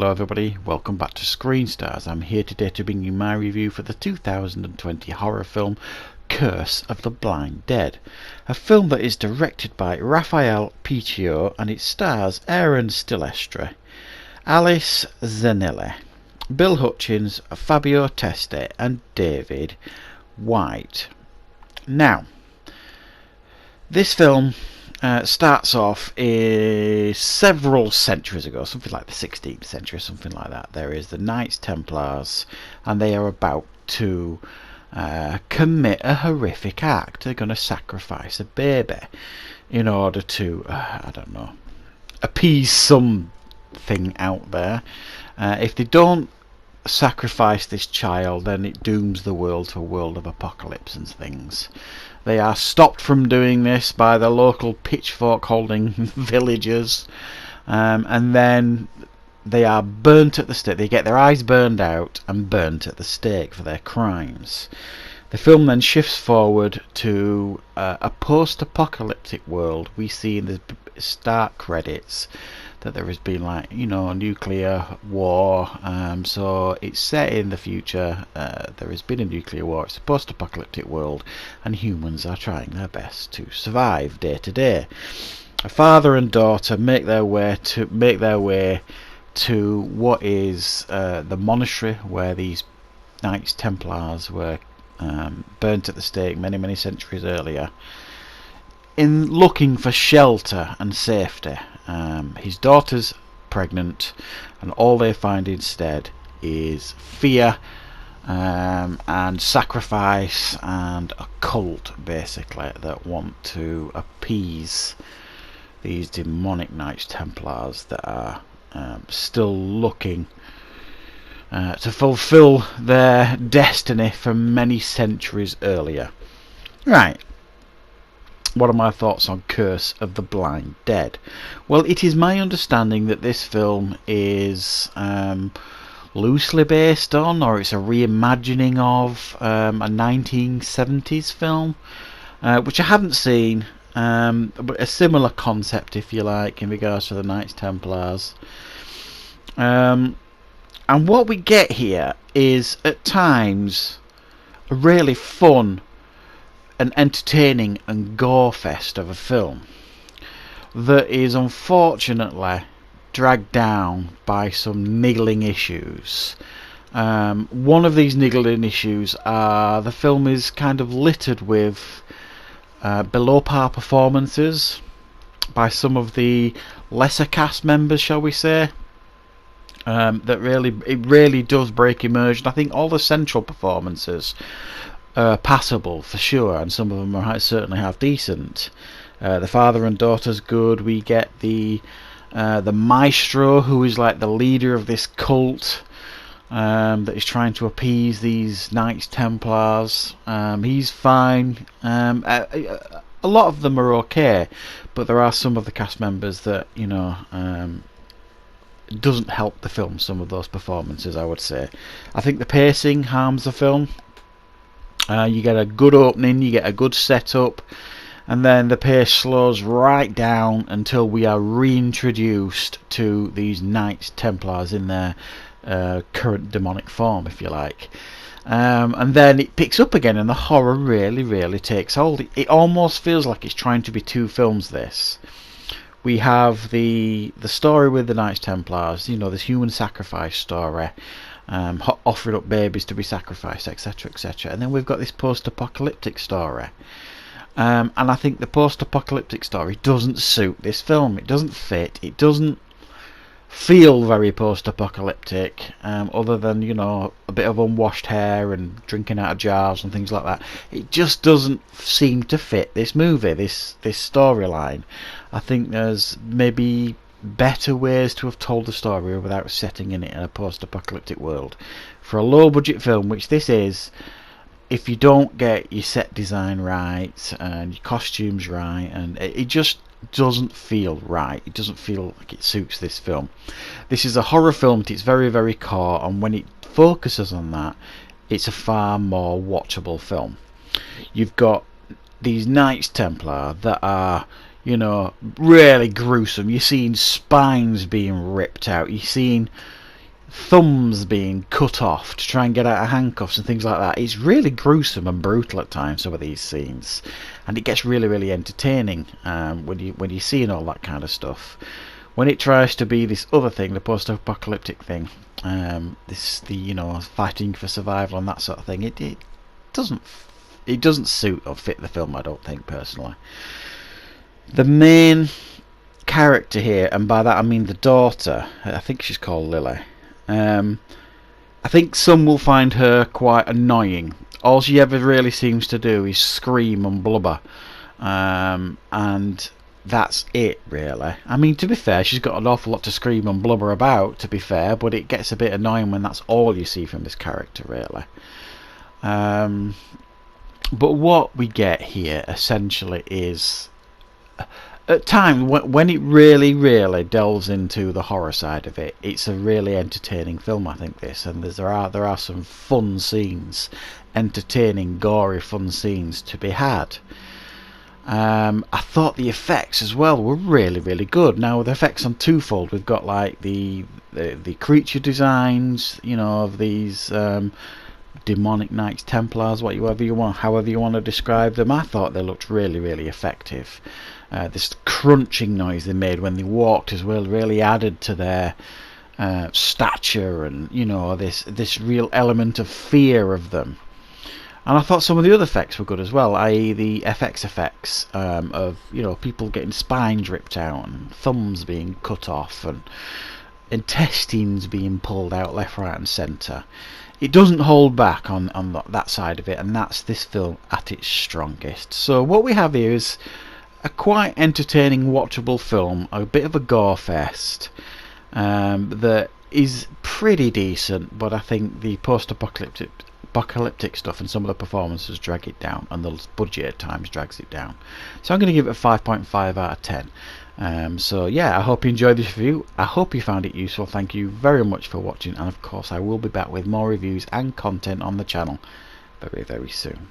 Hello everybody, welcome back to Screen Stars. I'm here today to bring you my review for the 2020 horror film Curse of the Blind Dead, a film that is directed by Raphael Picchio and it stars Aaron Stilestre, Alice Zanelli, Bill Hutchins, Fabio Teste and David White. Now, this film starts off several centuries ago, something like the 16th century, something like that. There is the Knights Templars, and they are about to commit a horrific act. They're going to sacrifice a baby in order to, I don't know, appease something out there. If they don't sacrifice this child, then it dooms the world to a world of apocalypse and things. They are stopped from doing this by the local pitchfork holding villagers, and then they are burnt at the stake. They get their eyes burned out and burnt at the stake for their crimes. The film then shifts forward to a post-apocalyptic world. We see in the start credits that there has been, like, you know, a nuclear war, so it's set in the future. There has been a nuclear war. It's a post-apocalyptic world, and humans are trying their best to survive day to day. A father and daughter make their way to what is the monastery where these Knights Templars were burnt at the stake many centuries earlier, in looking for shelter and safety. His daughter's pregnant, and all they find instead is fear and sacrifice and a cult, basically, that want to appease these demonic Knights Templars that are still looking to fulfill their destiny from many centuries earlier. Right. What are my thoughts on Curse of the Blind Dead? Well, it is my understanding that this film is loosely based on, or it's a reimagining of, a 1970s film, which I haven't seen, but a similar concept, if you like, in regards to the Knights Templars. And what we get here is, at times, a really fun, an entertaining and gore fest of a film that is unfortunately dragged down by some niggling issues. One of these niggling issues are the film is kind of littered with below par performances by some of the lesser cast members, shall we say. That really does break immersion. I think all the central performances passable for sure, and some of them are certainly half decent. The father and daughter's good. We get the maestro, who is like the leader of this cult that is trying to appease these Knights Templars. He's fine. A lot of them are okay, but there are some of the cast members that, you know, doesn't help the film, some of those performances, I would say. I think the pacing harms the film. You get a good opening, you get a good setup, and then the pace slows right down until we are reintroduced to these Knights Templars in their current demonic form, if you like. And then it picks up again, and the horror really takes hold. It almost feels like it's trying to be two films, this. We have the story with the Knights Templars, you know, this human sacrifice story, offering up babies to be sacrificed, etc, and then we've got this post-apocalyptic story, and I think the post-apocalyptic story doesn't suit this film. It doesn't fit. It doesn't feel very post-apocalyptic, other than, you know, a bit of unwashed hair and drinking out of jars and things like that. It just doesn't seem to fit this movie, this storyline. I think there's maybe better ways to have told the story without setting in it in a post-apocalyptic world. For a low-budget film, which this is, if you don't get your set design right and your costumes right, and it just doesn't feel right. It doesn't feel like it suits this film. This is a horror film at its very core, and when it focuses on that, it's a far more watchable film. You've got these Knights Templar that are, you know, really gruesome. You're seeing spines being ripped out. You're seeing, thumbs being cut off to try and get out of handcuffs and things like that. It's really gruesome and brutal at times, some of these scenes, and it gets really, really entertaining when you're seeing all that kind of stuff. When it tries to be this other thing, the post-apocalyptic thing, fighting for survival and that sort of thing, it doesn't suit or fit the film, I don't think, personally. The main character here, and by that I mean the daughter, I think she's called Lily. I think some will find her quite annoying. All she ever really seems to do is scream and blubber, and that's it, really. I mean, to be fair, she's got an awful lot to scream and blubber about, to be fair, but it gets a bit annoying when that's all you see from this character, really. But what we get here essentially is, at times when it really, really delves into the horror side of it, it's a really entertaining film, I think, this, and there are some fun scenes, entertaining, gory, fun scenes to be had. I thought the effects as well were really, really good. Now the effects on twofold. We've got like the creature designs, of these demonic Knights Templars, however you want to describe them. I thought they looked really, really effective. This crunching noise they made when they walked as well really added to their stature, and this real element of fear of them. And I thought some of the other effects were good as well, i.e. the FX effects of people getting spines ripped out and thumbs being cut off and intestines being pulled out left, right and centre. It doesn't hold back on that side of it, and that's this film at its strongest. So what we have here is a quite entertaining, watchable film, a bit of a gore fest that is pretty decent, but I think the post-apocalyptic stuff and some of the performances drag it down, and the budget at times drags it down. So I'm going to give it a 5.5 out of 10. So yeah, I hope you enjoyed this review. I hope you found it useful. Thank you very much for watching, and of course I will be back with more reviews and content on the channel very, very soon.